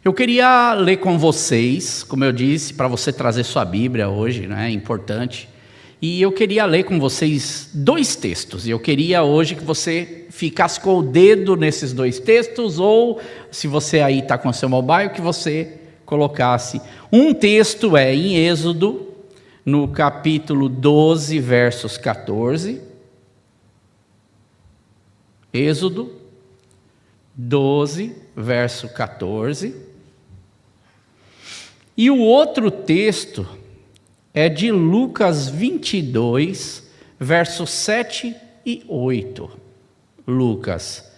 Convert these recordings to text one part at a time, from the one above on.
Eu queria ler com vocês, como eu disse, para você trazer sua Bíblia hoje, né? É importante. E eu queria ler com vocês 2 textos. E eu queria hoje que você ficasse com o dedo nesses 2 textos, ou se você aí está com o seu mobile, que você colocasse. Um texto é em Êxodo, no capítulo 12, versos 14. Êxodo 12, verso 14. E o outro texto é de Lucas 22, versos 7 e 8. Lucas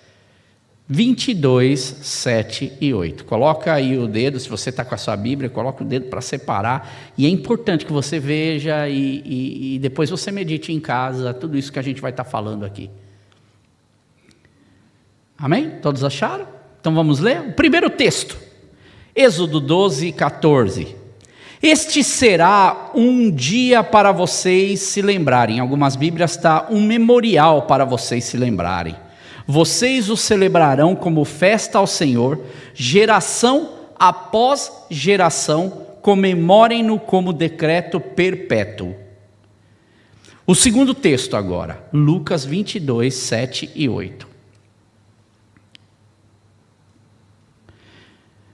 22, 7 e 8. Coloca aí o dedo, se você está com a sua Bíblia, coloca o dedo para separar. E é importante que você veja e depois você medite em casa tudo isso que a gente vai estar falando aqui. Amém? Todos acharam? Então vamos ler? O primeiro texto, Êxodo 12, 14. Este será um dia para vocês se lembrarem. Em algumas Bíblias está um memorial para vocês se lembrarem. Vocês o celebrarão como festa ao Senhor, geração após geração, comemorem-no como decreto perpétuo. O segundo texto agora, Lucas 22, 7 e 8.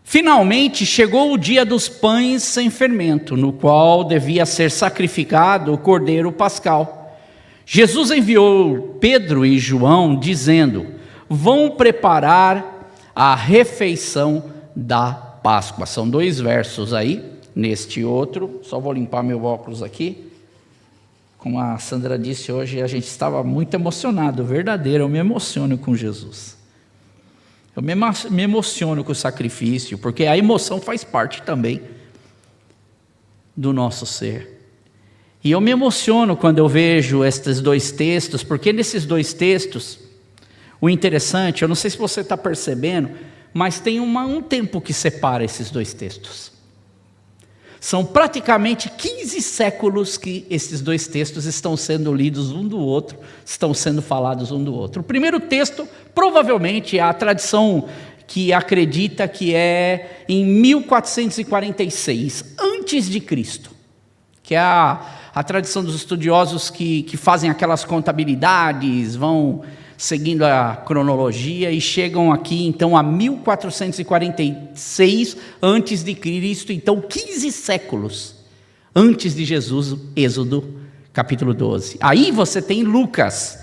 Finalmente chegou o dia dos pães sem fermento, no qual devia ser sacrificado o cordeiro pascal. Jesus enviou Pedro e João, dizendo: vão preparar a refeição da Páscoa. São 2 versos aí, neste outro. Só vou limpar meu óculos aqui. Como a Sandra disse hoje, a gente estava muito emocionado, verdadeiro, eu me emociono com Jesus. Eu me emociono com o sacrifício, porque a emoção faz parte também do nosso ser. E eu me emociono quando eu vejo estes 2 textos, porque nesses 2 textos, o interessante, eu não sei se você está percebendo, mas tem um tempo que separa esses 2 textos. São praticamente 15 séculos que esses 2 textos estão sendo lidos um do outro, estão sendo falados um do outro. O primeiro texto, provavelmente, a tradição que acredita que é em 1446, antes de Cristo, que é a tradição dos estudiosos que fazem aquelas contabilidades, vão seguindo a cronologia e chegam aqui então a 1446 antes de Cristo, então 15 séculos antes de Jesus, Êxodo capítulo 12. Aí você tem Lucas,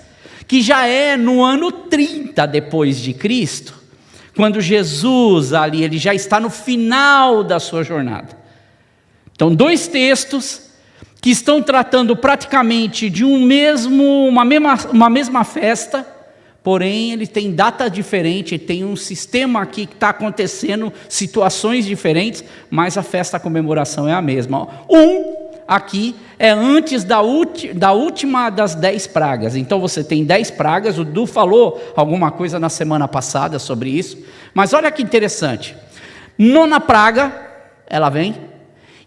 que já é no ano 30 depois de Cristo, quando Jesus ali, ele já está no final da sua jornada. Então 2 textos que estão tratando praticamente de uma mesma festa, porém ele tem data diferente, tem um sistema aqui que está acontecendo, situações diferentes, mas a festa, a comemoração é a mesma. Aqui é antes da última das 10 pragas, então você tem 10 pragas, o Du falou alguma coisa na semana passada sobre isso, mas olha que interessante, 9ª praga, ela vem,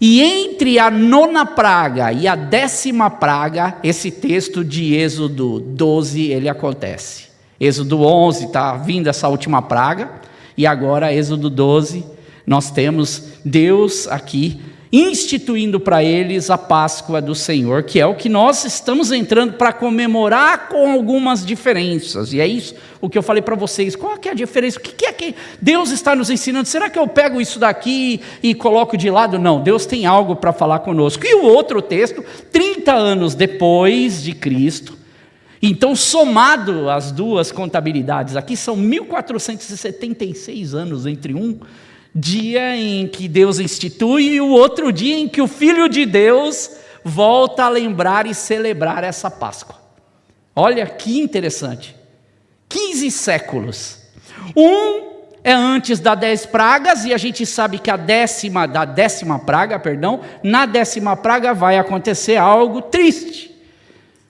e entre a 9ª praga e a 10ª praga, esse texto de Êxodo 12, ele acontece. Êxodo 11 está vindo essa última praga, e agora Êxodo 12, nós temos Deus aqui instituindo para eles a Páscoa do Senhor, que é o que nós estamos entrando para comemorar com algumas diferenças, e é isso o que eu falei para vocês. Qual que é a diferença? O que é que Deus está nos ensinando? Será que eu pego isso daqui e coloco de lado? Não, Deus tem algo para falar conosco. E o outro texto, 30 anos depois de Cristo, então somado as 2 contabilidades aqui, são 1476 anos entre um dia em que Deus institui e o outro dia em que o Filho de Deus volta a lembrar e celebrar essa Páscoa. Olha que interessante, 15 séculos. É antes das 10 pragas, e a gente sabe que na 10ª praga vai acontecer algo triste,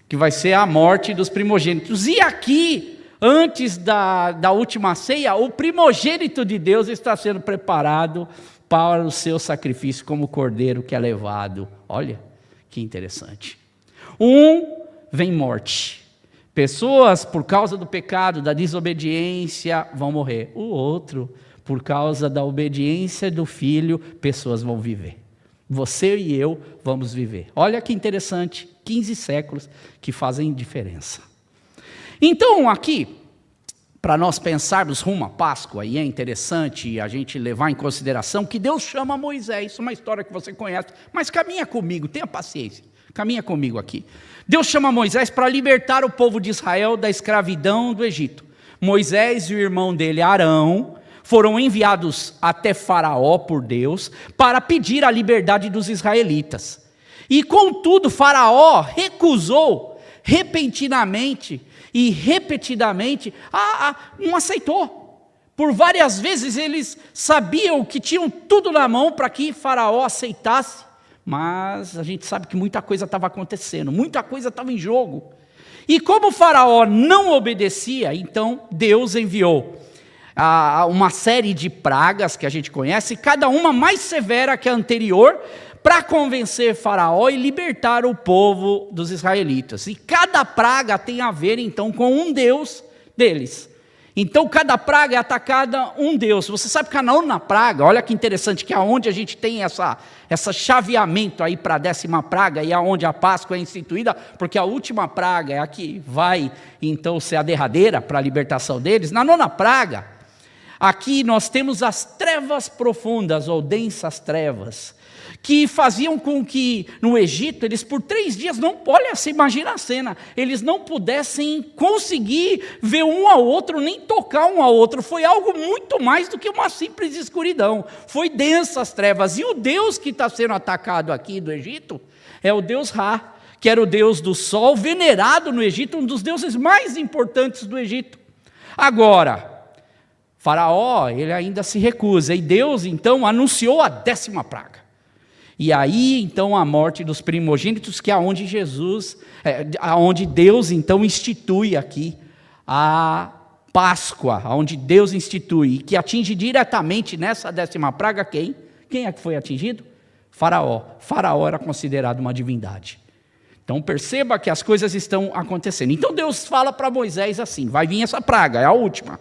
que vai ser a morte dos primogênitos. E aqui, antes da última ceia, o primogênito de Deus está sendo preparado para o seu sacrifício como cordeiro que é levado. Olha que interessante. Vem morte. Pessoas, por causa do pecado, da desobediência, vão morrer. O outro, por causa da obediência do Filho, pessoas vão viver. Você e eu vamos viver. Olha que interessante, 15 séculos que fazem diferença. Então, aqui, para nós pensarmos rumo à Páscoa, e é interessante a gente levar em consideração que Deus chama Moisés, uma história que você conhece, mas caminha comigo, tenha paciência, caminha comigo aqui. Deus chama Moisés para libertar o povo de Israel da escravidão do Egito. Moisés e o irmão dele, Arão, foram enviados até Faraó por Deus para pedir a liberdade dos israelitas. E contudo, Faraó recusou repentinamente e repetidamente, não aceitou. Por várias vezes eles sabiam que tinham tudo na mão para que Faraó aceitasse, mas a gente sabe que muita coisa estava acontecendo, muita coisa estava em jogo. E como Faraó não obedecia, então Deus enviou uma série de pragas que a gente conhece, cada uma mais severa que a anterior, para convencer Faraó e libertar o povo dos israelitas. E cada praga tem a ver, então, com um deus deles. Então, cada praga é atacada um deus. Você sabe que a nona praga, olha que interessante, que é onde a gente tem essa chaveamento aí para a 10ª praga, e aonde a Páscoa é instituída, porque a última praga é a que vai, então, ser a derradeira para a libertação deles. Na nona praga, aqui nós temos as trevas profundas, ou densas trevas, que faziam com que no Egito, eles por 3 dias, olha, você imagina a cena, eles não pudessem conseguir ver um ao outro, nem tocar um ao outro. Foi algo muito mais do que uma simples escuridão, foi densas trevas. E o Deus que está sendo atacado aqui do Egito é o Deus Ra, que era o Deus do sol, venerado no Egito, um dos deuses mais importantes do Egito. Agora, Faraó, ele ainda se recusa, e Deus então anunciou a 10ª praga. E aí, então, a morte dos primogênitos, que é onde Deus, então, institui aqui a Páscoa, onde Deus institui, que atinge diretamente nessa 10ª praga quem? Quem é que foi atingido? Faraó. Faraó era considerado uma divindade. Então, perceba que as coisas estão acontecendo. Então, Deus fala para Moisés assim, vai vir essa praga, é a última.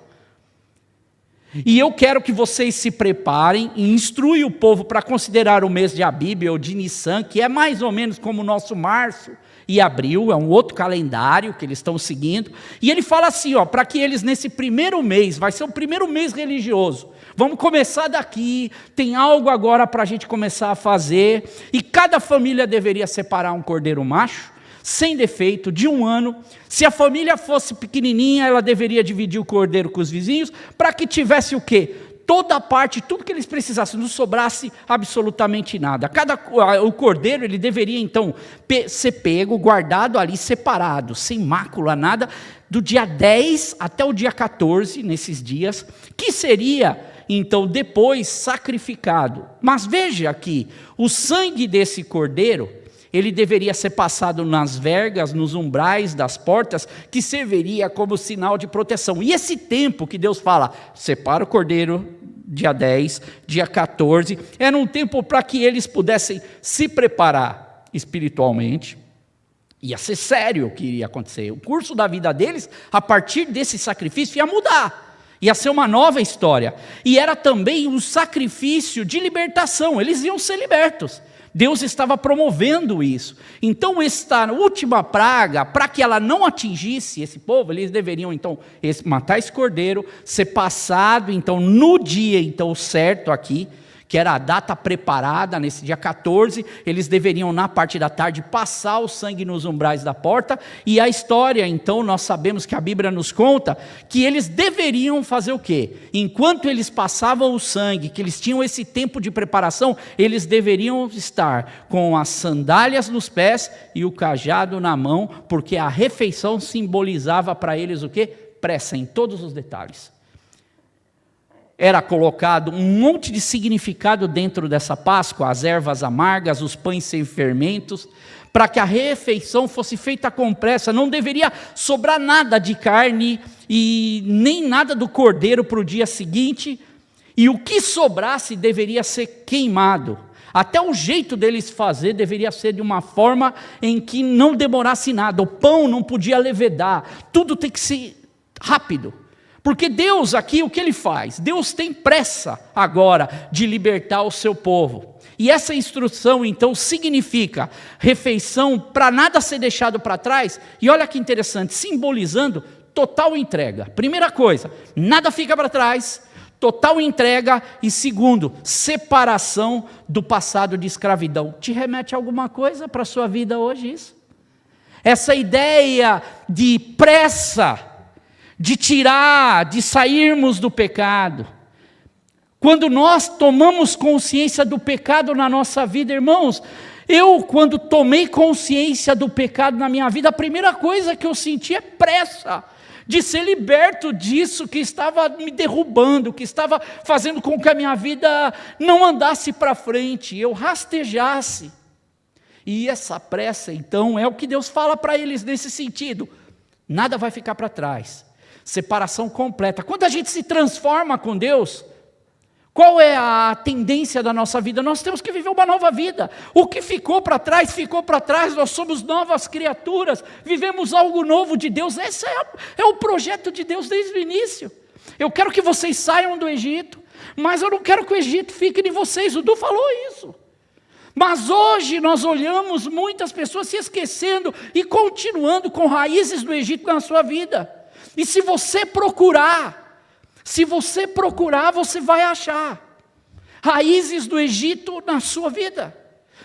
E eu quero que vocês se preparem e instruam o povo para considerar o mês de Abib ou de Nissan, que é mais ou menos como o nosso março e abril, é um outro calendário que eles estão seguindo. E ele fala assim, para que eles nesse primeiro mês, vai ser o primeiro mês religioso, vamos começar daqui, tem algo agora para a gente começar a fazer, e cada família deveria separar um cordeiro macho, sem defeito, de 1 ano. Se a família fosse pequenininha, ela deveria dividir o cordeiro com os vizinhos, para que tivesse o quê? Toda a parte, tudo que eles precisassem, não sobrasse absolutamente nada. O cordeiro, ele deveria então ser pego, guardado ali, separado, sem mácula, nada, do dia 10 até o dia 14, nesses dias, que seria então depois sacrificado. Mas veja aqui, o sangue desse cordeiro, ele deveria ser passado nas vergas, nos umbrais das portas, que serviria como sinal de proteção. E esse tempo que Deus fala, separa o cordeiro, dia 10, dia 14, era um tempo para que eles pudessem se preparar espiritualmente. Ia ser sério o que iria acontecer. O curso da vida deles, a partir desse sacrifício, ia mudar. Ia ser uma nova história. E era também um sacrifício de libertação. Eles iam ser libertos. Deus estava promovendo isso. Então, esta última praga, para que ela não atingisse esse povo, eles deveriam, então, matar esse cordeiro, ser passado, então, no dia, então, certo aqui, que era a data preparada, nesse dia 14, eles deveriam, na parte da tarde, passar o sangue nos umbrais da porta, e a história, então, nós sabemos que a Bíblia nos conta, que eles deveriam fazer o quê? Enquanto eles passavam o sangue, que eles tinham esse tempo de preparação, eles deveriam estar com as sandálias nos pés e o cajado na mão, porque a refeição simbolizava para eles o quê? Pressa em todos os detalhes. Era colocado um monte de significado dentro dessa Páscoa, as ervas amargas, os pães sem fermentos, para que a refeição fosse feita com pressa. Não deveria sobrar nada de carne e nem nada do cordeiro para o dia seguinte, e o que sobrasse deveria ser queimado. Até o jeito deles fazer deveria ser de uma forma em que não demorasse nada. O pão não podia levedar, tudo tem que ser rápido, Porque Deus aqui, o que Ele faz? Deus tem pressa agora de libertar o seu povo. E essa instrução então significa refeição para nada ser deixado para trás. E olha que interessante, simbolizando total entrega. Primeira coisa, nada fica para trás, total entrega. E segundo, separação do passado de escravidão. Te remete a alguma coisa para a sua vida hoje isso? Essa ideia de pressa, de tirar, de sairmos do pecado. Quando nós tomamos consciência do pecado na nossa vida, irmãos, quando tomei consciência do pecado na minha vida, a primeira coisa que eu senti é pressa de ser liberto disso que estava me derrubando, que estava fazendo com que a minha vida não andasse para frente, eu rastejasse. E essa pressa, então, é o que Deus fala para eles nesse sentido. Nada vai ficar para trás. Separação completa. Quando a gente se transforma com Deus, qual é a tendência da nossa vida? Nós temos que viver uma nova vida. O que ficou para trás, nós somos novas criaturas, vivemos algo novo de Deus. Esse é o projeto de Deus desde o início. Eu quero que vocês saiam do Egito, mas eu não quero que o Egito fique em vocês. O Du falou isso. Mas hoje nós olhamos muitas pessoas se esquecendo e continuando com raízes do Egito na sua vida. E se você procurar, você vai achar raízes do Egito na sua vida.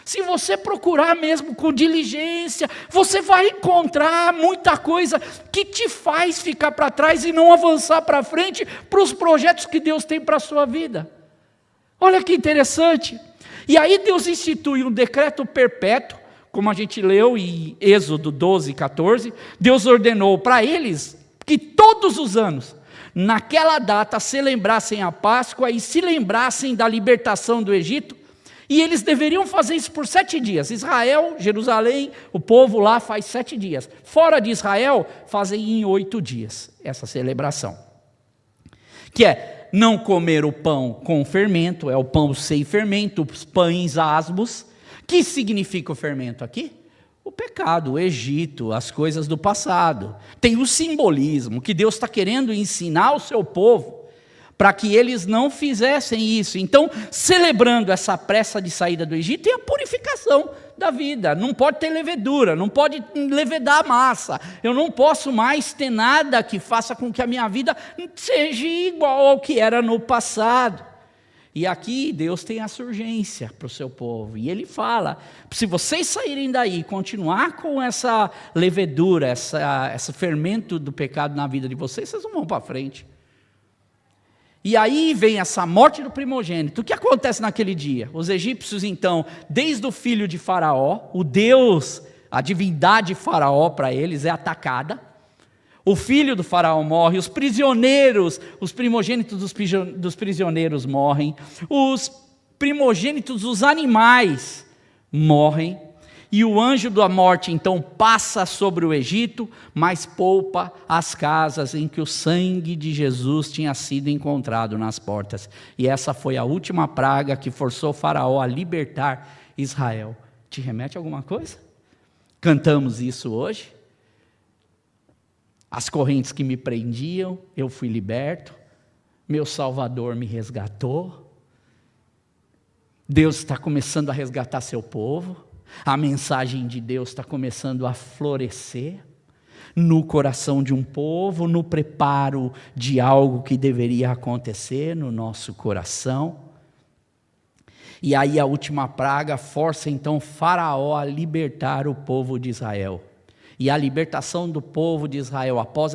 Se você procurar mesmo com diligência, você vai encontrar muita coisa que te faz ficar para trás e não avançar para frente para os projetos que Deus tem para a sua vida. Olha que interessante. E aí Deus institui um decreto perpétuo, como a gente leu em Êxodo 12, 14. Deus ordenou para eles que todos os anos, naquela data, celebrassem a Páscoa e se lembrassem da libertação do Egito. E eles deveriam fazer isso por 7 dias. Israel, Jerusalém, o povo lá faz 7 dias. Fora de Israel, fazem em 8 dias essa celebração. Que é não comer o pão com fermento, é o pão sem fermento, os pães asmos. Que significa o fermento aqui? O pecado, o Egito, as coisas do passado. Tem o simbolismo que Deus está querendo ensinar ao seu povo, para que eles não fizessem isso. Então, celebrando essa pressa de saída do Egito, tem a purificação da vida. Não pode ter levedura, não pode levedar a massa. Eu não posso mais ter nada que faça com que a minha vida seja igual ao que era no passado. E aqui Deus tem essa urgência para o seu povo. E Ele fala, se vocês saírem daí e continuar com essa levedura, esse fermento do pecado na vida de vocês, vocês não vão para frente. E aí vem essa morte do primogênito. O que acontece naquele dia? Os egípcios, então, desde o filho de Faraó, o Deus, a divindade Faraó para eles é atacada. O filho do Faraó morre, os prisioneiros, os primogênitos dos prisioneiros morrem, os primogênitos dos animais morrem. E o anjo da morte então passa sobre o Egito, mas poupa as casas em que o sangue de Jesus tinha sido encontrado nas portas. E essa foi a última praga que forçou Faraó a libertar Israel. Te remete a alguma coisa? Cantamos isso hoje. As correntes que me prendiam, eu fui liberto. Meu Salvador me resgatou. Deus está começando a resgatar seu povo. A mensagem de Deus está começando a florescer no coração de um povo, no preparo de algo que deveria acontecer no nosso coração. E aí a última praga força então Faraó a libertar o povo de Israel. E a libertação do povo de Israel após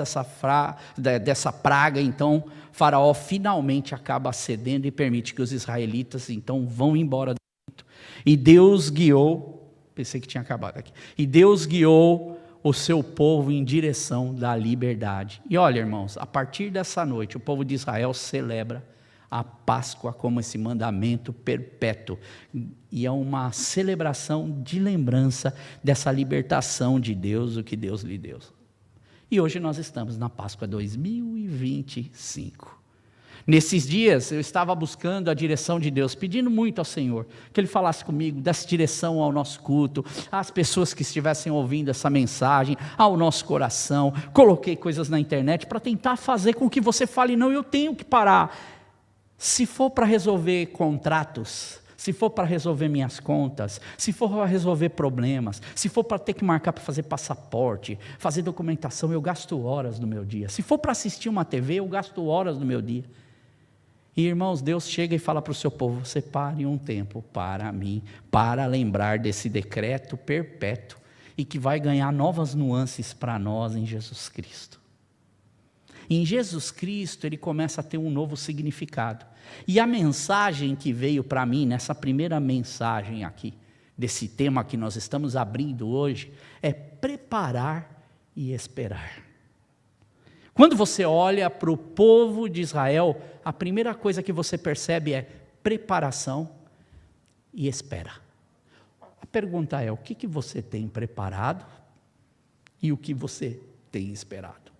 dessa praga, então Faraó finalmente acaba cedendo e permite que os israelitas então vão embora do Egito. E Deus guiou. Pensei que tinha acabado aqui. E Deus guiou o seu povo em direção da liberdade. E olha, irmãos, a partir dessa noite, o povo de Israel celebra a Páscoa como esse mandamento perpétuo. E é uma celebração de lembrança dessa libertação de Deus, o que Deus lhe deu. E hoje nós estamos na Páscoa 2025. Nesses dias eu estava buscando a direção de Deus, pedindo muito ao Senhor, que Ele falasse comigo, desse direção ao nosso culto, às pessoas que estivessem ouvindo essa mensagem, ao nosso coração. Coloquei coisas na internet para tentar fazer com que você fale, não, eu tenho que parar. Se for para resolver contratos, se for para resolver minhas contas, se for para resolver problemas, se for para ter que marcar para fazer passaporte, fazer documentação, eu gasto horas do meu dia. Se for para assistir uma TV, eu gasto horas do meu dia. E irmãos, Deus chega e fala para o seu povo, separe um tempo para mim, para lembrar desse decreto perpétuo e que vai ganhar novas nuances para nós em Jesus Cristo. Em Jesus Cristo ele começa a ter um novo significado. E a mensagem que veio para mim, nessa primeira mensagem aqui, desse tema que nós estamos abrindo hoje, é preparar e esperar. Quando você olha para o povo de Israel, a primeira coisa que você percebe é preparação e espera. A pergunta é, o que você tem preparado e o que você tem esperado?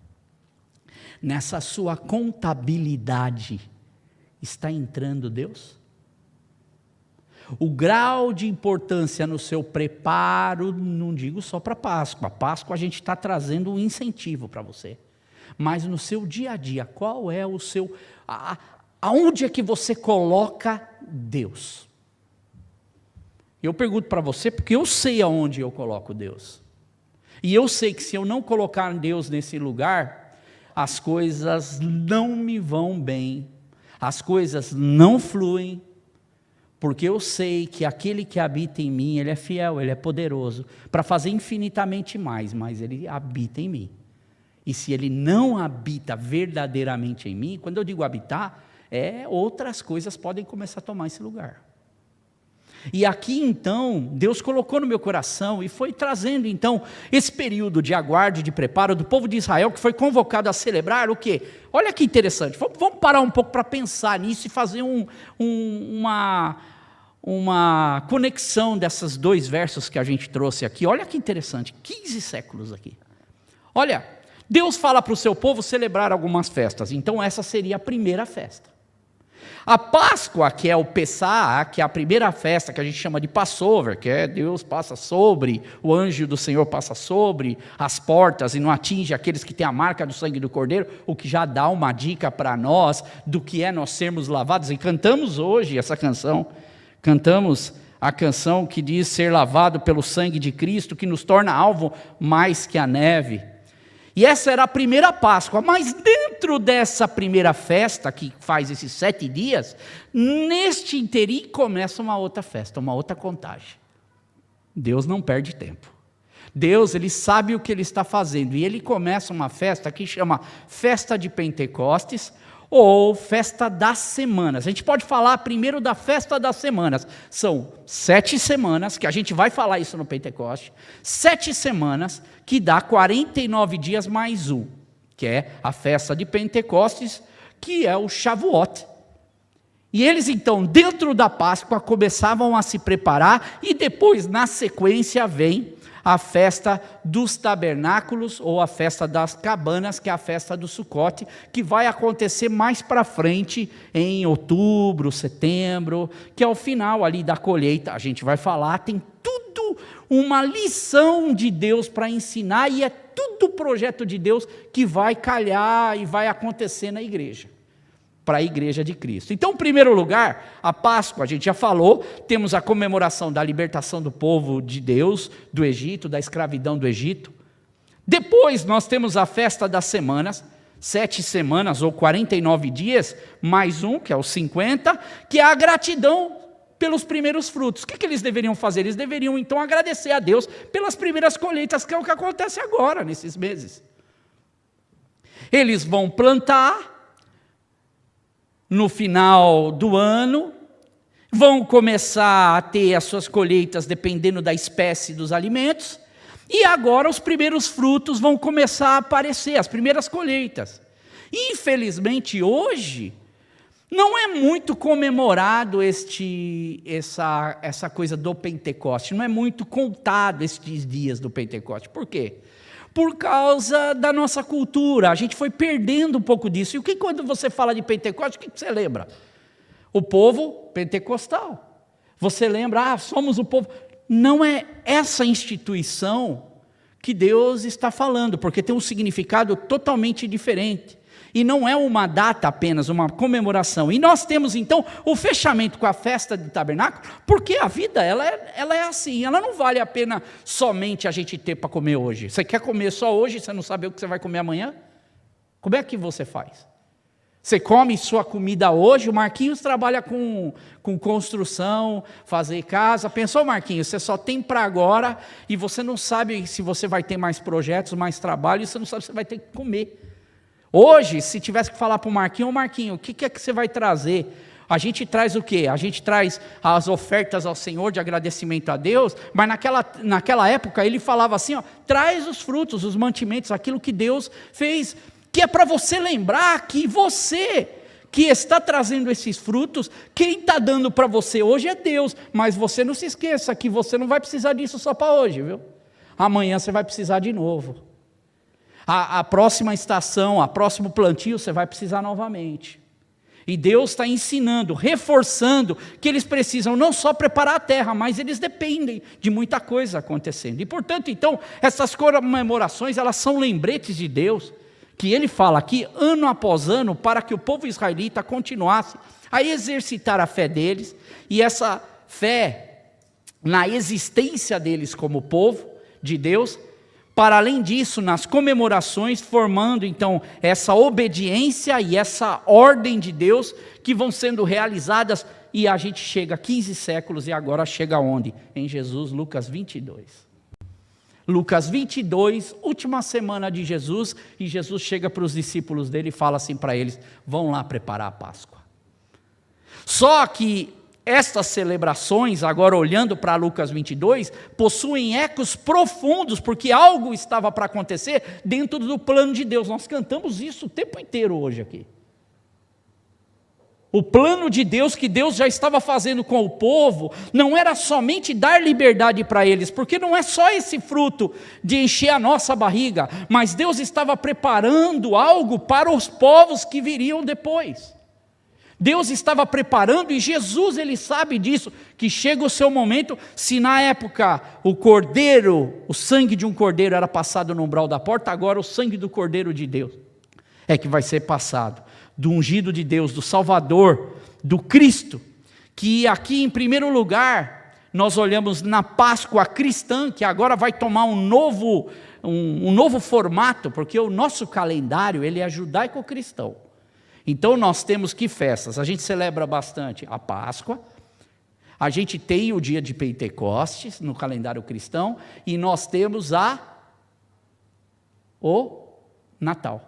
Nessa sua contabilidade, está entrando Deus? O grau de importância no seu preparo, não digo só para Páscoa. A Páscoa a gente está trazendo um incentivo para você. Mas no seu dia a dia, qual é o seu... aonde é que você coloca Deus? Eu pergunto para você porque eu sei aonde eu coloco Deus. E eu sei que se eu não colocar Deus nesse lugar, as coisas não me vão bem, as coisas não fluem, porque eu sei que aquele que habita em mim, Ele é fiel, Ele é poderoso, para fazer infinitamente mais, mas Ele habita em mim. E se Ele não habita verdadeiramente em mim, quando eu digo habitar, outras coisas podem começar a tomar esse lugar. E aqui então, Deus colocou no meu coração e foi trazendo então esse período de aguardo e de preparo do povo de Israel que foi convocado a celebrar o quê? Olha que interessante, vamos parar um pouco para pensar nisso e fazer uma conexão desses dois versos que a gente trouxe aqui. Olha que interessante, 15 séculos aqui. Olha, Deus fala para o seu povo celebrar algumas festas, então essa seria a primeira festa. A Páscoa, que é o Pessah, que é a primeira festa que a gente chama de Passover, que é Deus passa sobre, o anjo do Senhor passa sobre as portas e não atinge aqueles que têm a marca do sangue do Cordeiro, o que já dá uma dica para nós do que é nós sermos lavados. E cantamos hoje essa canção, cantamos a canção que diz ser lavado pelo sangue de Cristo, que nos torna alvo mais que a neve. E essa era a primeira Páscoa, mas dentro dessa primeira festa, que faz esses 7 dias, neste interim começa uma outra festa, uma outra contagem. Deus não perde tempo. Deus, Ele sabe o que Ele está fazendo, e Ele começa uma festa que chama Festa de Pentecostes, ou Festa das Semanas. A gente pode falar primeiro da Festa das Semanas. São 7 semanas, que a gente vai falar isso no Pentecoste, 7 semanas, que dá 49 dias mais um, que é a Festa de Pentecostes, que é o Shavuot. E eles então, dentro da Páscoa, começavam a se preparar, e depois, na sequência, vem a festa dos tabernáculos, ou a festa das cabanas, que é a festa do Sucote, que vai acontecer mais para frente, em outubro, setembro, que é o final ali da colheita. A gente vai falar, tem tudo uma lição de Deus para ensinar, e é tudo projeto de Deus que vai calhar e vai acontecer na igreja, para a igreja de Cristo. Então, em primeiro lugar, a Páscoa, a gente já falou, temos a comemoração da libertação do povo de Deus, do Egito, da escravidão do Egito. Depois, nós temos a festa das semanas, 7 semanas ou 49 dias, mais um, que é os 50, que é a gratidão pelos primeiros frutos. O que eles deveriam fazer? Eles deveriam, então, agradecer a Deus pelas primeiras colheitas, que é o que acontece agora, nesses meses. Eles vão plantar, no final do ano, vão começar a ter as suas colheitas dependendo da espécie dos alimentos, e agora os primeiros frutos vão começar a aparecer, as primeiras colheitas. Infelizmente hoje, não é muito comemorado essa coisa do Pentecoste, não é muito contado estes dias do Pentecoste. Por quê? por causa da nossa cultura. A gente foi perdendo um pouco disso. E o que quando você fala de Pentecostes, o que você lembra? O povo pentecostal. Você lembra, somos o povo. Não é essa instituição que Deus está falando, porque tem um significado totalmente diferente. E não é uma data apenas, uma comemoração. E nós temos então o fechamento com a festa de tabernáculo, porque a vida ela é assim, ela não vale a pena somente a gente ter para comer hoje. Você quer comer só hoje, você não sabe o que você vai comer amanhã? Como é que você faz? Você come sua comida hoje, o Marquinhos trabalha com construção, fazer casa. Pensou, Marquinhos, você só tem para agora e você não sabe se você vai ter mais projetos, mais trabalho, e você não sabe se você vai ter que comer. Hoje, se tivesse que falar para o Marquinhos, o que é que você vai trazer? A gente traz o quê? A gente traz as ofertas ao Senhor de agradecimento a Deus, mas naquela época ele falava assim, traz os frutos, os mantimentos, aquilo que Deus fez, que é para você lembrar que você que está trazendo esses frutos, quem está dando para você hoje é Deus, mas você não se esqueça que você não vai precisar disso só para hoje, viu? Amanhã você vai precisar de novo. A próxima estação, a próximo plantio, você vai precisar novamente. E Deus está ensinando, reforçando, que eles precisam não só preparar a terra, mas eles dependem de muita coisa acontecendo. E portanto, então, essas comemorações, elas são lembretes de Deus, que Ele fala aqui, ano após ano, para que o povo israelita continuasse a exercitar a fé deles, e essa fé na existência deles como povo de Deus. Para além disso, nas comemorações, formando então essa obediência e essa ordem de Deus que vão sendo realizadas, e a gente chega a 15 séculos e agora chega onde? Em Jesus, Lucas 22. Lucas 22, última semana de Jesus, e Jesus chega para os discípulos dele e fala assim para eles, vão lá preparar a Páscoa. Só que estas celebrações, agora olhando para Lucas 22, possuem ecos profundos, porque algo estava para acontecer dentro do plano de Deus. Nós cantamos isso o tempo inteiro hoje aqui. O plano de Deus que Deus já estava fazendo com o povo, não era somente dar liberdade para eles, porque não é só esse fruto de encher a nossa barriga, mas Deus estava preparando algo para os povos que viriam depois. Deus estava preparando, e Jesus, ele sabe disso, que chega o seu momento. Se na época o sangue de um cordeiro era passado no umbral da porta, agora o sangue do cordeiro de Deus é que vai ser passado, do ungido de Deus, do Salvador, do Cristo, que aqui em primeiro lugar, nós olhamos na Páscoa cristã, que agora vai tomar um novo formato, porque o nosso calendário, ele é judaico-cristão. Então nós temos que festas? A gente celebra bastante a Páscoa, a gente tem o dia de Pentecostes no calendário cristão, e nós temos o Natal.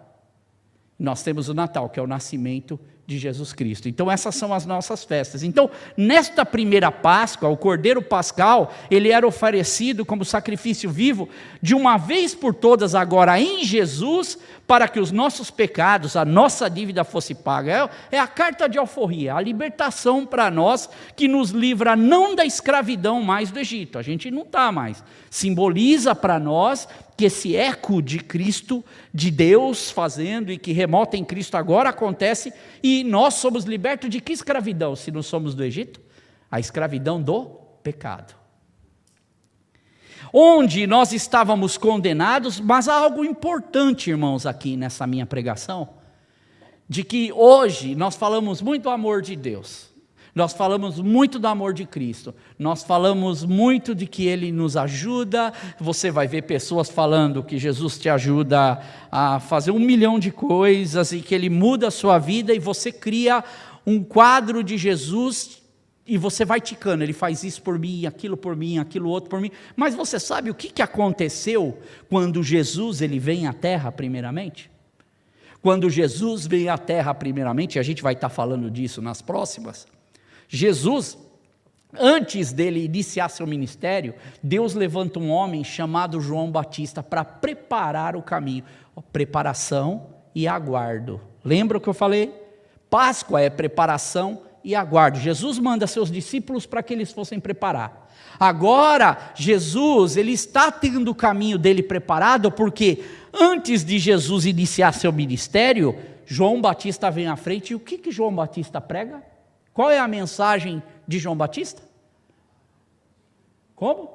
Nós temos o Natal, que é o nascimento de Jesus Cristo. Então essas são as nossas festas. Então, nesta primeira Páscoa, o Cordeiro Pascal, ele era oferecido como sacrifício vivo, de uma vez por todas agora em Jesus, para que os nossos pecados, a nossa dívida fosse paga. É a carta de alforria, a libertação para nós, que nos livra não da escravidão mais do Egito, a gente não está mais. Simboliza para nós que esse eco de Cristo, de Deus fazendo, e que remota em Cristo agora acontece, e nós somos libertos de que escravidão, se não somos do Egito? A escravidão do pecado. Onde nós estávamos condenados, mas há algo importante, irmãos, aqui nessa minha pregação, de que hoje nós falamos muito do amor de Deus, nós falamos muito do amor de Cristo, nós falamos muito de que Ele nos ajuda. Você vai ver pessoas falando que Jesus te ajuda a fazer 1 milhão de coisas, e que Ele muda a sua vida, e você cria um quadro de Jesus, e você vai ticando, Ele faz isso por mim, aquilo outro por mim. Mas você sabe o que aconteceu quando Jesus ele vem à terra primeiramente? Quando Jesus vem à terra primeiramente, e a gente vai estar falando disso nas próximas, Jesus, antes dele iniciar seu ministério, Deus levanta um homem chamado João Batista para preparar o caminho. Preparação e aguardo. Lembra o que eu falei? Páscoa é preparação e aguardo. Jesus manda seus discípulos para que eles fossem preparar. Agora, Jesus, ele está tendo o caminho dele preparado, porque antes de Jesus iniciar seu ministério, João Batista vem à frente, e o que João Batista prega? Qual é a mensagem de João Batista? Como?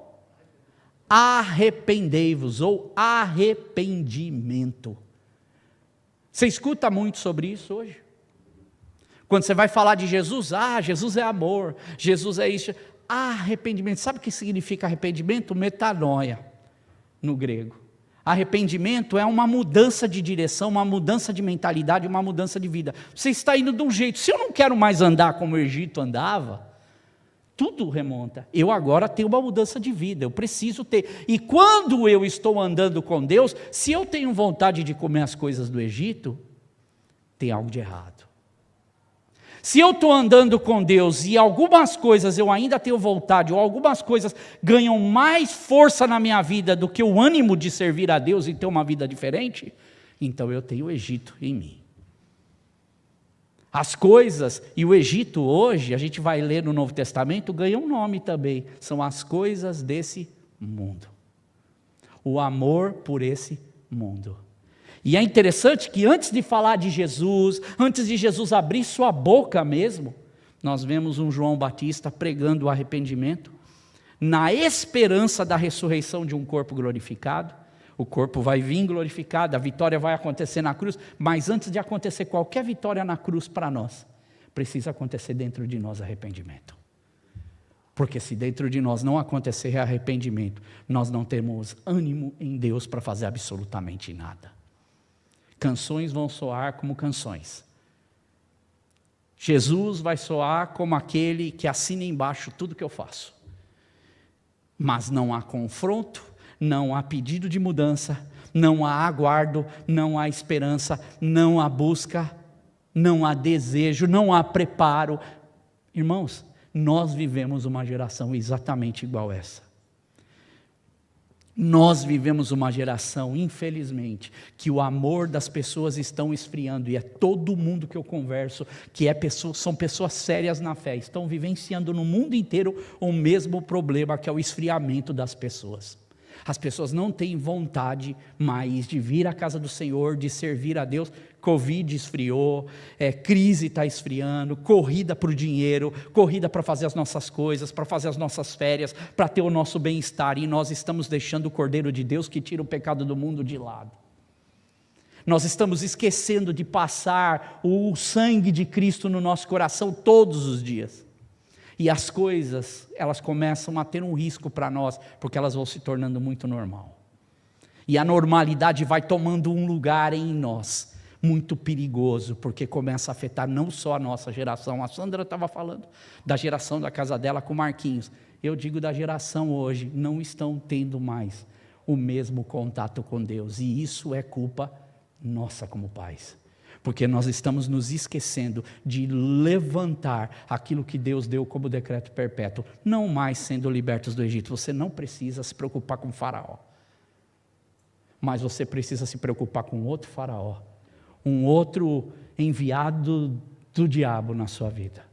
Arrependei-vos, ou arrependimento. Você escuta muito sobre isso hoje? Quando você vai falar de Jesus, Jesus é amor, Jesus é isso. Arrependimento, sabe o que significa arrependimento? Metanoia, no grego. Arrependimento é uma mudança de direção, uma mudança de mentalidade, uma mudança de vida. Você está indo de um jeito, se eu não quero mais andar como o Egito andava, tudo remonta. Eu agora tenho uma mudança de vida, eu preciso ter. E quando eu estou andando com Deus, se eu tenho vontade de comer as coisas do Egito, tem algo de errado. Se eu estou andando com Deus e algumas coisas eu ainda tenho vontade, ou algumas coisas ganham mais força na minha vida do que o ânimo de servir a Deus e ter uma vida diferente, então eu tenho o Egito em mim. As coisas, e o Egito hoje, a gente vai ler no Novo Testamento, ganha um nome também, são as coisas desse mundo. O amor por esse mundo. E é interessante que antes de falar de Jesus, antes de Jesus abrir sua boca mesmo, nós vemos um João Batista pregando o arrependimento, na esperança da ressurreição de um corpo glorificado. O corpo vai vir glorificado, a vitória vai acontecer na cruz, mas antes de acontecer qualquer vitória na cruz para nós, precisa acontecer dentro de nós arrependimento. Porque se dentro de nós não acontecer arrependimento, nós não temos ânimo em Deus para fazer absolutamente nada. Canções vão soar como canções. Jesus vai soar como aquele que assina embaixo tudo que eu faço. Mas não há confronto, não há pedido de mudança, não há aguardo, não há esperança, não há busca, não há desejo, não há preparo. Irmãos, nós vivemos uma geração exatamente igual a essa. Nós vivemos uma geração, infelizmente, que o amor das pessoas estão esfriando, e é todo mundo que eu converso, que são pessoas sérias na fé, estão vivenciando no mundo inteiro o mesmo problema, que é o esfriamento das pessoas. As pessoas não têm vontade mais de vir à casa do Senhor, de servir a Deus. Covid esfriou, crise está esfriando, corrida para o dinheiro, corrida para fazer as nossas coisas, para fazer as nossas férias, para ter o nosso bem-estar, e nós estamos deixando o Cordeiro de Deus que tira o pecado do mundo de lado. Nós estamos esquecendo de passar o sangue de Cristo no nosso coração todos os dias. E as coisas, elas começam a ter um risco para nós, porque elas vão se tornando muito normal. E a normalidade vai tomando um lugar em nós, muito perigoso, porque começa a afetar não só a nossa geração. A Sandra estava falando da geração da casa dela com Marquinhos. Eu digo da geração hoje, não estão tendo mais o mesmo contato com Deus. E isso é culpa nossa como pais. Porque nós estamos nos esquecendo de levantar aquilo que Deus deu como decreto perpétuo, não mais sendo libertos do Egito. Você não precisa se preocupar com Faraó, mas você precisa se preocupar com outro Faraó, um outro enviado do diabo na sua vida.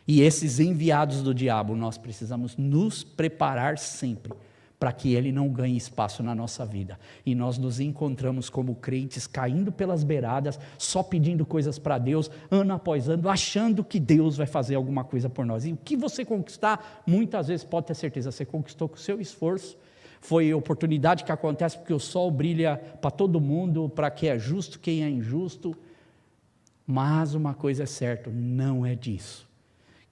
E esses enviados do diabo, nós precisamos nos preparar sempre, para que ele não ganhe espaço na nossa vida. E nós nos encontramos como crentes, caindo pelas beiradas, só pedindo coisas para Deus, ano após ano, achando que Deus vai fazer alguma coisa por nós. E o que você conquistar, muitas vezes, pode ter certeza, você conquistou com o seu esforço. Foi a oportunidade que acontece porque o sol brilha para todo mundo, para quem é justo, quem é injusto. Mas uma coisa é certa, não é disso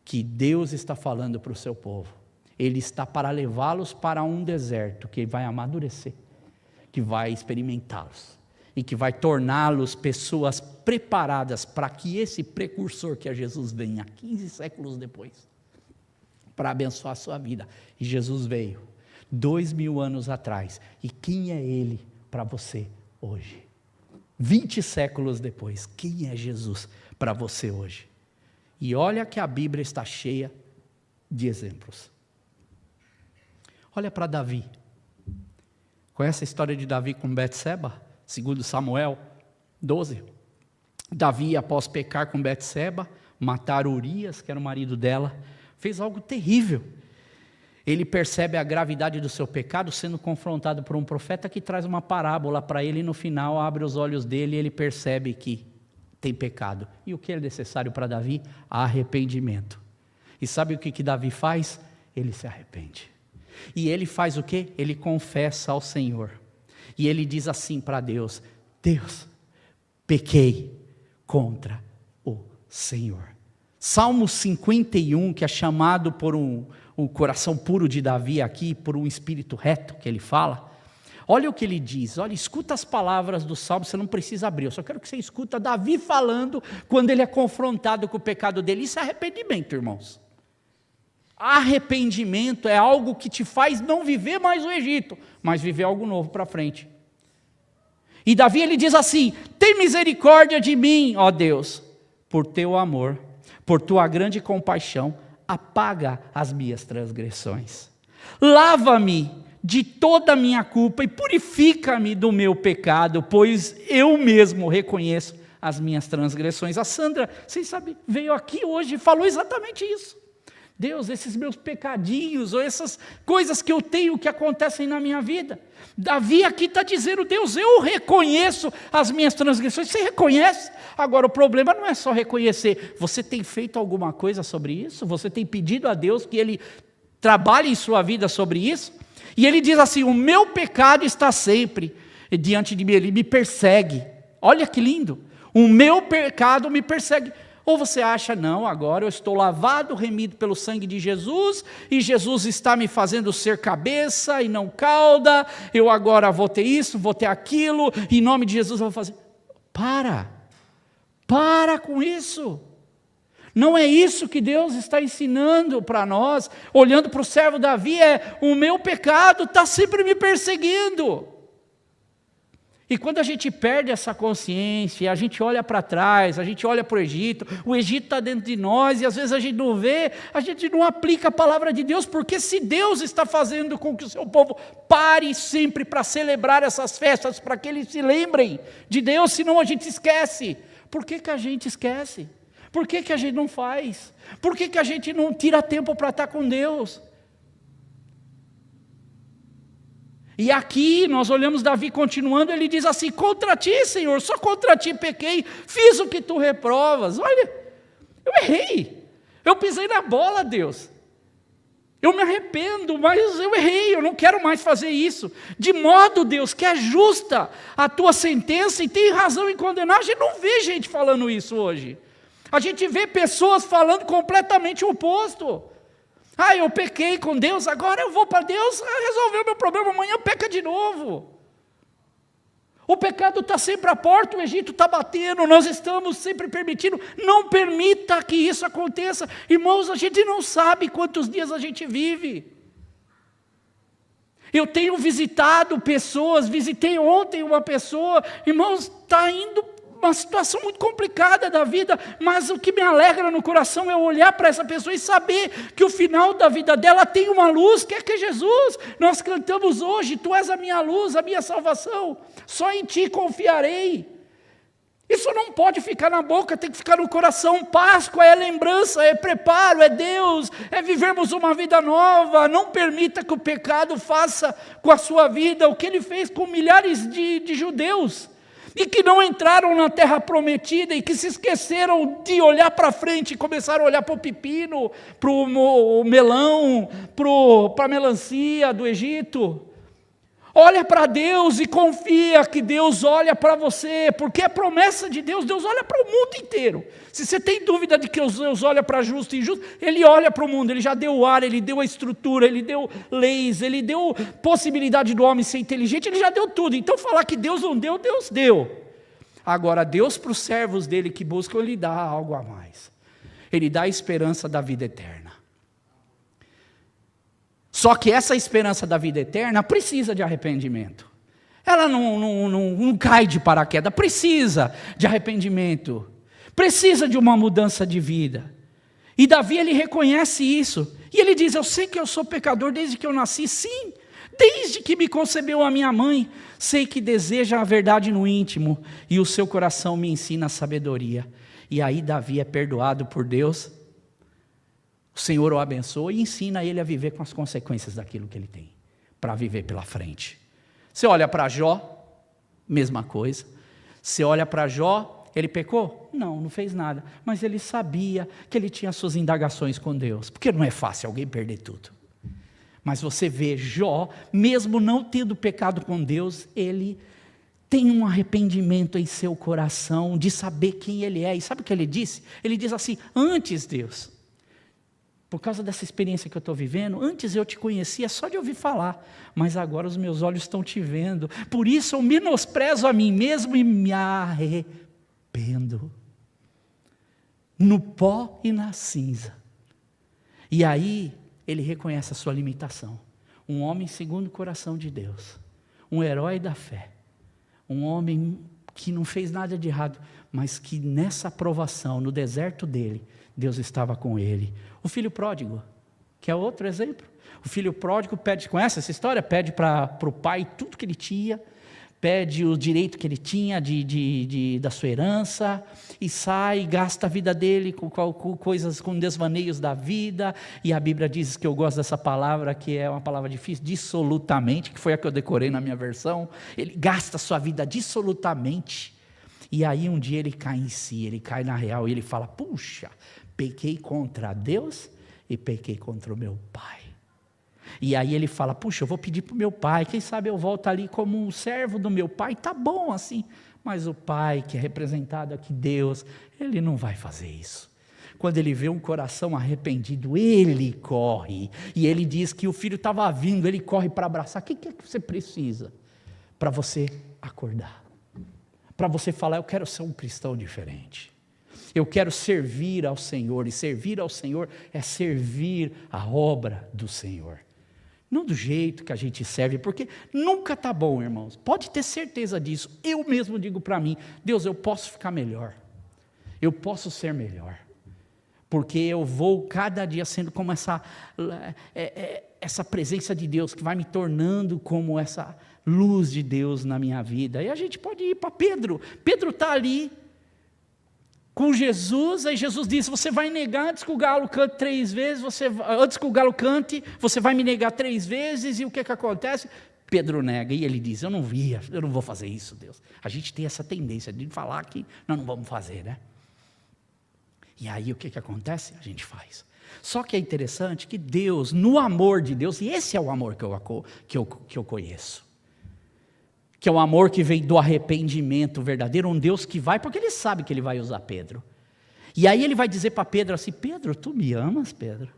que Deus está falando para o seu povo. Ele está para levá-los para um deserto, que vai amadurecer, que vai experimentá-los, e que vai torná-los pessoas preparadas para que esse precursor que é Jesus venha 15 séculos depois, para abençoar a sua vida. E Jesus veio 2000 anos atrás, e quem é Ele para você hoje? 20 séculos depois, quem é Jesus para você hoje? E olha que a Bíblia está cheia de exemplos. Olha para Davi. Conhece a história de Davi com Betseba? Segundo Samuel 12. Davi, após pecar com Betseba, matar Urias, que era o marido dela, fez algo terrível. Ele percebe a gravidade do seu pecado sendo confrontado por um profeta que traz uma parábola para ele e no final abre os olhos dele e ele percebe que tem pecado. E o que é necessário para Davi? Arrependimento. E sabe o que Davi faz? Ele se arrepende. E ele faz o quê? Ele confessa ao Senhor. E ele diz assim para Deus: Deus, pequei contra o Senhor. Salmo 51, que é chamado por um coração puro de Davi aqui, por um espírito reto que ele fala. Olha o que ele diz, olha, escuta as palavras do Salmo, você não precisa abrir, eu só quero que você escuta Davi falando quando ele é confrontado com o pecado dele. Isso é arrependimento, irmãos. Arrependimento é algo que te faz não viver mais o Egito, mas viver algo novo para frente. E Davi ele diz assim: tem misericórdia de mim, ó Deus, por teu amor, por tua grande compaixão, apaga as minhas transgressões. Lava-me de toda a minha culpa e purifica-me do meu pecado, pois eu mesmo reconheço as minhas transgressões. A Sandra, vocês sabem, veio aqui hoje e falou exatamente isso. Deus, esses meus pecadinhos, ou essas coisas que eu tenho que acontecem na minha vida. Davi aqui está dizendo: Deus, eu reconheço as minhas transgressões. Você reconhece? Agora o problema não é só reconhecer. Você tem feito alguma coisa sobre isso? Você tem pedido a Deus que Ele trabalhe em sua vida sobre isso? E ele diz assim: o meu pecado está sempre diante de mim, ele me persegue. Olha que lindo, o meu pecado me persegue. Ou você acha, não, agora eu estou lavado, remido pelo sangue de Jesus, e Jesus está me fazendo ser cabeça e não cauda, eu agora vou ter isso, vou ter aquilo, em nome de Jesus eu vou fazer. Para com isso. Não é isso que Deus está ensinando para nós. Olhando para o servo Davi, o meu pecado está sempre me perseguindo. E quando a gente perde essa consciência, a gente olha para trás, a gente olha para o Egito está dentro de nós, e às vezes a gente não vê, a gente não aplica a palavra de Deus, porque se Deus está fazendo com que o seu povo pare sempre para celebrar essas festas, para que eles se lembrem de Deus, senão a gente esquece. Por que a gente esquece? Por que a gente não faz? Por que a gente não tira tempo para estar com Deus? E aqui nós olhamos Davi continuando, ele diz assim: contra ti, Senhor, só contra ti pequei, fiz o que tu reprovas. Olha, eu errei, eu pisei na bola, Deus. Eu me arrependo, mas eu errei, eu não quero mais fazer isso. De modo, Deus, que é justa a tua sentença e tem razão em condenar. A gente não vê gente falando isso hoje. A gente vê pessoas falando completamente o oposto. Eu pequei com Deus, agora eu vou para Deus resolver o meu problema, amanhã peca de novo. O pecado está sempre à porta, o Egito está batendo, nós estamos sempre permitindo. Não permita que isso aconteça. Irmãos, a gente não sabe quantos dias a gente vive. Eu tenho visitado pessoas, visitei ontem uma pessoa, irmãos, está indo uma situação muito complicada da vida, mas o que me alegra no coração é olhar para essa pessoa e saber que o final da vida dela tem uma luz, que é Jesus. Nós cantamos hoje: tu és a minha luz, a minha salvação, só em ti confiarei. Isso não pode ficar na boca, tem que ficar no coração. Páscoa é lembrança, é preparo, é Deus, é vivermos uma vida nova. Não permita que o pecado faça com a sua vida o que ele fez com milhares de judeus, e que não entraram na terra prometida, e que se esqueceram de olhar para frente, e começaram a olhar para o pepino, para o melão, para a melancia do Egito. Olha para Deus e confia que Deus olha para você, porque é promessa de Deus. Deus olha para o mundo inteiro. Se você tem dúvida de que Deus olha para justo e injusto, Ele olha para o mundo. Ele já deu o ar, Ele deu a estrutura, Ele deu leis, Ele deu possibilidade do homem ser inteligente, Ele já deu tudo. Então falar que Deus não deu, Deus deu. Agora, Deus para os servos dEle que buscam, Ele dá algo a mais. Ele dá a esperança da vida eterna. Só que essa esperança da vida eterna precisa de arrependimento. Ela não cai de paraquedas, precisa de arrependimento. Precisa de uma mudança de vida. E Davi, ele reconhece isso. E ele diz: eu sei que eu sou pecador desde que eu nasci. Sim, desde que me concebeu a minha mãe. Sei que deseja a verdade no íntimo, e o seu coração me ensina a sabedoria. E aí Davi é perdoado por Deus, o Senhor o abençoa e ensina ele a viver com as consequências daquilo que ele tem, para viver pela frente. Você olha para Jó, mesma coisa. Você olha para Jó, ele pecou? Não, não fez nada. Mas ele sabia que ele tinha suas indagações com Deus, porque não é fácil alguém perder tudo. Mas você vê Jó, mesmo não tendo pecado com Deus, ele tem um arrependimento em seu coração de saber quem ele é. E sabe o que ele disse? Ele diz assim: antes, Deus, por causa dessa experiência que eu estou vivendo, antes eu te conhecia só de ouvir falar, mas agora os meus olhos estão te vendo, por isso eu menosprezo a mim mesmo e me arrependo, no pó e na cinza. E aí ele reconhece a sua limitação, um homem segundo o coração de Deus, um herói da fé, um homem que não fez nada de errado, mas que nessa provação, no deserto dele, Deus estava com ele. O filho pródigo, que é outro exemplo. O filho pródigo pede, conhece essa história? Pede para o pai tudo que ele tinha, pede o direito que ele tinha da sua herança, e sai, gasta a vida dele com coisas, com desvaneios da vida, e a Bíblia diz que eu gosto dessa palavra, que é uma palavra difícil, dissolutamente, que foi a que eu decorei na minha versão. Ele gasta a sua vida dissolutamente, e aí um dia ele cai em si, ele cai na real, e ele fala: puxa, pequei contra Deus e pequei contra o meu pai. E aí ele fala: puxa, eu vou pedir para o meu pai, quem sabe eu volto ali como um servo do meu pai, tá bom assim. Mas o pai, que é representado aqui, Deus, ele não vai fazer isso. Quando ele vê um coração arrependido, ele corre. E ele diz que o filho estava vindo, ele corre para abraçar. O que é que você precisa para você acordar? Para você falar: eu quero ser um cristão diferente. Eu quero servir ao Senhor, e servir ao Senhor é servir a obra do Senhor. Não do jeito que a gente serve, porque nunca está bom, irmãos. Pode ter certeza disso. Eu mesmo digo para mim: Deus, eu posso ficar melhor. Eu posso ser melhor. Porque eu vou cada dia sendo como essa presença de Deus, que vai me tornando como essa luz de Deus na minha vida. E a gente pode ir para Pedro. Pedro está ali com Jesus, aí Jesus disse: você vai negar antes que o galo cante 3 vezes, antes que o galo cante, você vai me negar 3 vezes, e o que acontece? Pedro nega, e ele diz: eu não vou fazer isso, Deus. A gente tem essa tendência de falar que nós não vamos fazer, né? E aí o que acontece? A gente faz. Só que é interessante que Deus, no amor de Deus, e esse é o amor que eu conheço, que é o amor que vem do arrependimento verdadeiro, um Deus que vai, porque Ele sabe que Ele vai usar Pedro. E aí Ele vai dizer para Pedro assim: Pedro, tu me amas, Pedro?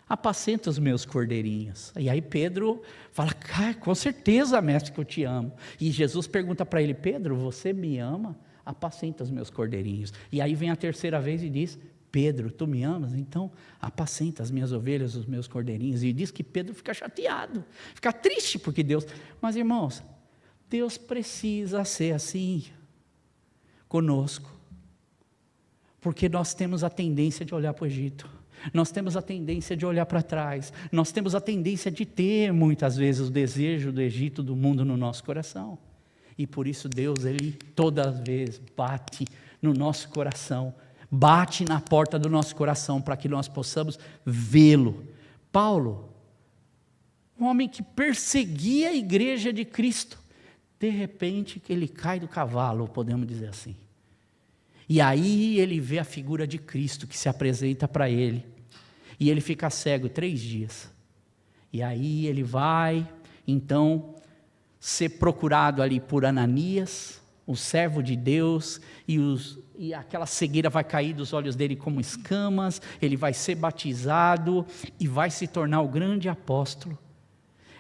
Apacenta os meus cordeirinhos. E aí Pedro fala: com certeza, mestre, que eu te amo. E Jesus pergunta para ele: Pedro, você me ama? Apacenta os meus cordeirinhos. E aí vem a terceira vez e diz: Pedro, tu me amas? Então apacenta as minhas ovelhas, os meus cordeirinhos. E diz que Pedro fica chateado, fica triste porque Deus... Mas irmãos, Deus precisa ser assim conosco, porque nós temos a tendência de olhar para o Egito, nós temos a tendência de olhar para trás, nós temos a tendência de ter muitas vezes o desejo do Egito, do mundo no nosso coração, e por isso Deus, Ele toda vez bate no nosso coração, bate na porta do nosso coração para que nós possamos vê-lo. Paulo, um homem que perseguia a igreja de Cristo, de repente que ele cai do cavalo, podemos dizer assim. E aí ele vê a figura de Cristo que se apresenta para ele. E ele fica cego 3 dias. E aí ele vai, então, ser procurado ali por Ananias, o servo de Deus, e aquela cegueira vai cair dos olhos dele como escamas, ele vai ser batizado e vai se tornar o grande apóstolo.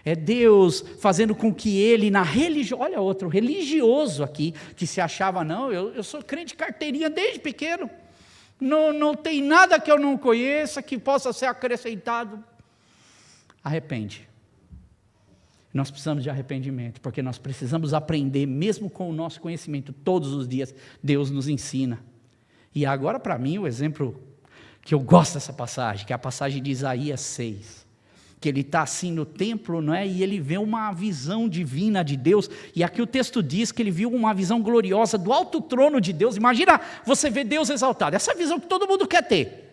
É Deus fazendo com que ele, na religião, olha outro religioso aqui, que se achava: não, eu sou crente de carteirinha desde pequeno, não tem nada que eu não conheça que possa ser acrescentado. Arrepende. Nós precisamos de arrependimento, porque nós precisamos aprender, mesmo com o nosso conhecimento, todos os dias, Deus nos ensina. E agora, para mim, o exemplo que eu gosto dessa passagem, que é a passagem de Isaías 6. que ele está assim no templo, não é? E ele vê uma visão divina de Deus, e aqui o texto diz que ele viu uma visão gloriosa do alto trono de Deus. Imagina você ver Deus exaltado, essa visão que todo mundo quer ter.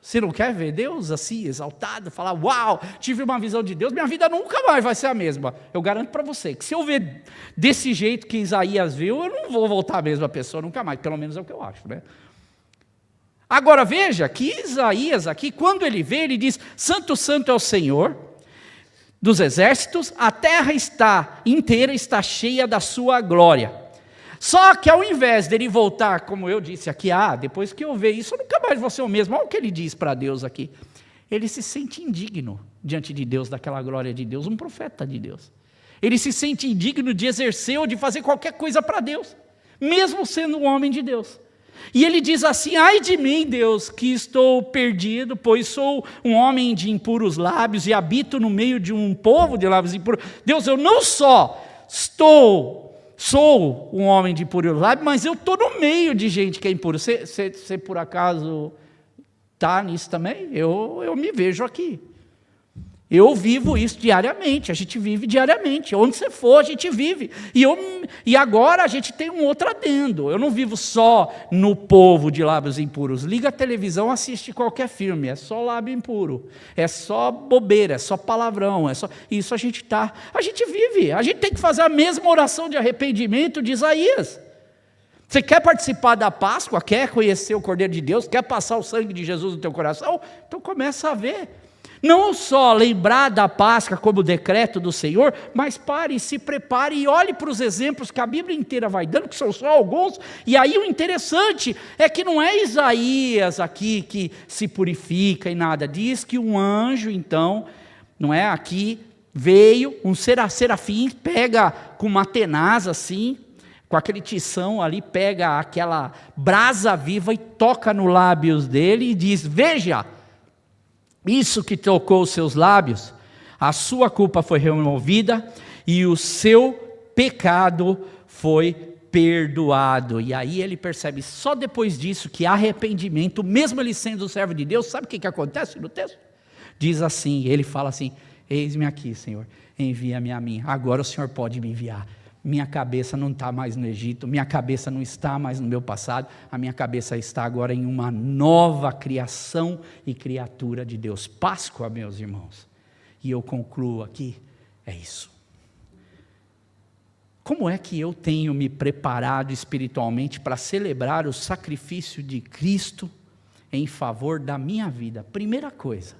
Você não quer ver Deus assim, exaltado, falar, uau, tive uma visão de Deus, minha vida nunca mais vai ser a mesma. Eu garanto para você, que se eu ver desse jeito que Isaías viu, eu não vou voltar a mesma pessoa nunca mais, pelo menos é o que eu acho, né? Agora veja que Isaías aqui, quando ele vê, ele diz, santo, santo é o Senhor dos exércitos, a terra inteira está cheia da sua glória. Só que ao invés dele voltar, como eu disse aqui, depois que eu ver isso, eu nunca mais vou ser o mesmo. Olha o que ele diz para Deus aqui. Ele se sente indigno diante de Deus, daquela glória de Deus, um profeta de Deus. Ele se sente indigno de exercer ou de fazer qualquer coisa para Deus, mesmo sendo um homem de Deus. E ele diz assim, ai de mim, Deus, que estou perdido, pois sou um homem de impuros lábios e habito no meio de um povo de lábios impuros. Deus, eu não só sou um homem de impuros lábios, mas eu estou no meio de gente que é impuro. Você por acaso está nisso também? Eu me vejo aqui. Eu vivo isso diariamente, a gente vive diariamente. Onde você for, a gente vive. E agora a gente tem um outro adendo. Eu não vivo só no povo de lábios impuros. Liga a televisão, assiste qualquer filme. É só lábio impuro. É só bobeira, é só palavrão. Isso a gente vive. A gente tem que fazer a mesma oração de arrependimento de Isaías. Você quer participar da Páscoa? Quer conhecer o Cordeiro de Deus? Quer passar o sangue de Jesus no teu coração? Então começa a ver. Não só lembrar da Páscoa como decreto do Senhor, mas pare, se prepare e olhe para os exemplos que a Bíblia inteira vai dando, que são só alguns. E aí o interessante é que não é Isaías aqui que se purifica e nada. Diz que um anjo, então, não é aqui, veio, um serafim, pega com uma tenaz assim, com aquele tição ali, pega aquela brasa viva e toca nos lábios dele e diz, veja, isso que tocou os seus lábios, a sua culpa foi removida e o seu pecado foi perdoado. E aí ele percebe, só depois disso, que arrependimento, mesmo ele sendo servo de Deus, sabe o que acontece no texto? Diz assim, ele fala assim, eis-me aqui, Senhor, envia-me a mim, agora o Senhor pode me enviar. Minha cabeça não está mais no Egito, minha cabeça não está mais no meu passado, a minha cabeça está agora em uma nova criação e criatura de Deus. Páscoa, meus irmãos. E eu concluo aqui, é isso. Como é que eu tenho me preparado espiritualmente para celebrar o sacrifício de Cristo em favor da minha vida? Primeira coisa,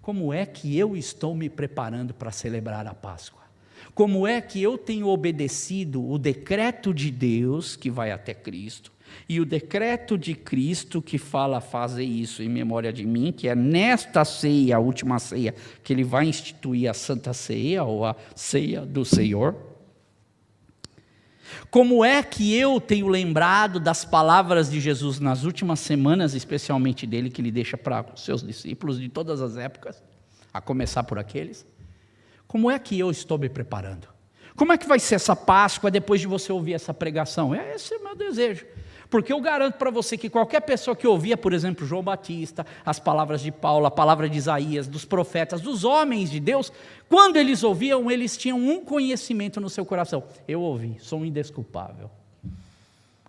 como é que eu estou me preparando para celebrar a Páscoa? Como é que eu tenho obedecido o decreto de Deus que vai até Cristo e o decreto de Cristo que fala fazer isso em memória de mim, que é nesta ceia, a última ceia, que ele vai instituir a Santa Ceia ou a ceia do Senhor? Como é que eu tenho lembrado das palavras de Jesus nas últimas semanas, especialmente dele, que ele deixa para os seus discípulos de todas as épocas, a começar por aqueles? Como é que eu estou me preparando? Como é que vai ser essa Páscoa depois de você ouvir essa pregação? Esse é o meu desejo. Porque eu garanto para você que qualquer pessoa que ouvia, por exemplo, João Batista, as palavras de Paulo, a palavra de Isaías, dos profetas, dos homens de Deus, quando eles ouviam, eles tinham um conhecimento no seu coração. Eu ouvi, sou um indesculpável.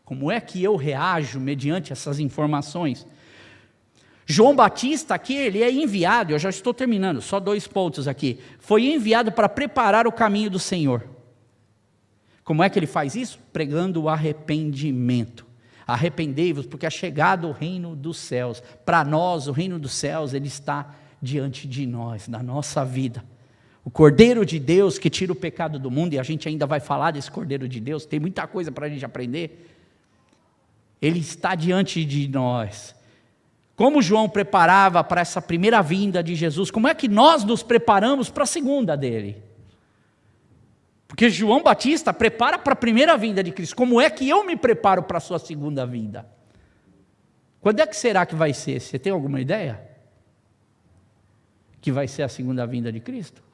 Como é que eu reajo mediante essas informações? João Batista aqui, ele é enviado, eu já estou terminando, só 2 pontos aqui. Foi enviado para preparar o caminho do Senhor. Como é que ele faz isso? Pregando o arrependimento. Arrependei-vos, porque é chegado o reino dos céus. Para nós, o reino dos céus, ele está diante de nós, na nossa vida. O Cordeiro de Deus que tira o pecado do mundo, e a gente ainda vai falar desse Cordeiro de Deus, tem muita coisa para a gente aprender. Ele está diante de nós. Como João preparava para essa primeira vinda de Jesus, como é que nós nos preparamos para a segunda dele? Porque João Batista prepara para a primeira vinda de Cristo. Como é que eu me preparo para a sua segunda vinda? Quando é que será que vai ser? Você tem alguma ideia? Que vai ser a segunda vinda de Cristo?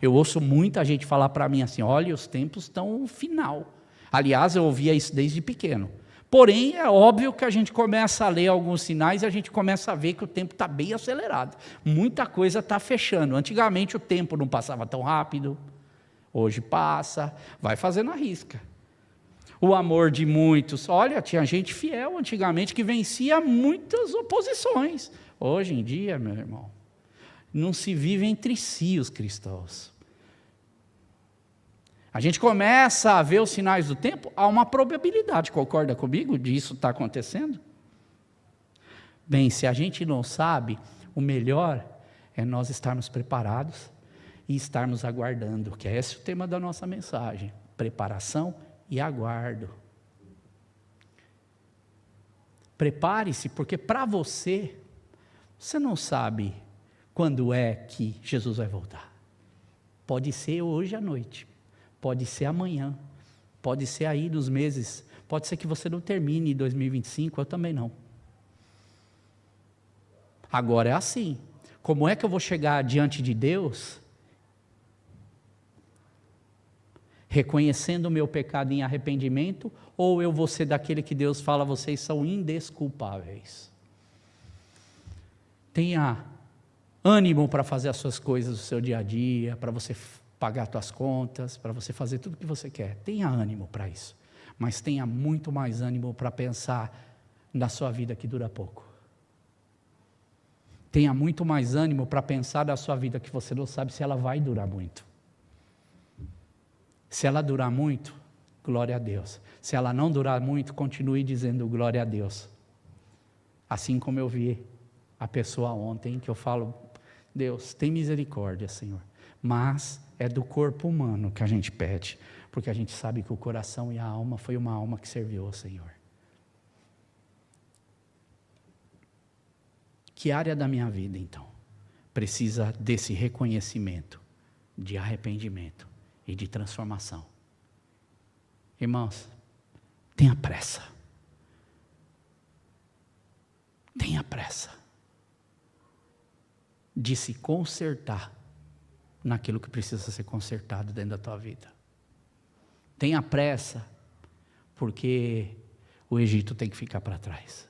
Eu ouço muita gente falar para mim assim, olha, os tempos estão no final. Aliás, eu ouvia isso desde pequeno. Porém, é óbvio que a gente começa a ler alguns sinais e a gente começa a ver que o tempo está bem acelerado. Muita coisa está fechando. Antigamente o tempo não passava tão rápido, hoje passa, vai fazendo a risca. O amor de muitos, olha, tinha gente fiel antigamente que vencia muitas oposições. Hoje em dia, meu irmão, não se vive entre si os cristãos. A gente começa a ver os sinais do tempo, há uma probabilidade, concorda comigo, disso estar acontecendo? Bem, se a gente não sabe, o melhor é nós estarmos preparados e estarmos aguardando, que é esse o tema da nossa mensagem, preparação e aguardo. Prepare-se, porque para você não sabe quando é que Jesus vai voltar. Pode ser hoje à noite. Pode ser amanhã, pode ser aí nos meses, pode ser que você não termine em 2025, eu também não. Agora é assim, como é que eu vou chegar diante de Deus, reconhecendo o meu pecado em arrependimento, ou eu vou ser daquele que Deus fala, vocês são indesculpáveis? Tenha ânimo para fazer as suas coisas do seu dia a dia, para você pagar suas contas, para você fazer tudo o que você quer. Tenha ânimo para isso. Mas tenha muito mais ânimo para pensar na sua vida que dura pouco. Tenha muito mais ânimo para pensar na sua vida que você não sabe se ela vai durar muito. Se ela durar muito, glória a Deus. Se ela não durar muito, continue dizendo glória a Deus. Assim como eu vi a pessoa ontem, que eu falo, Deus, tem misericórdia, Senhor. Mas é do corpo humano que a gente pede, porque a gente sabe que o coração e a alma foi uma alma que serviu ao Senhor. Que área da minha vida, então, precisa desse reconhecimento, de arrependimento e de transformação? Irmãos, tenha pressa. Tenha pressa de se consertar naquilo que precisa ser consertado dentro da tua vida. Tenha pressa, porque o Egito tem que ficar para trás.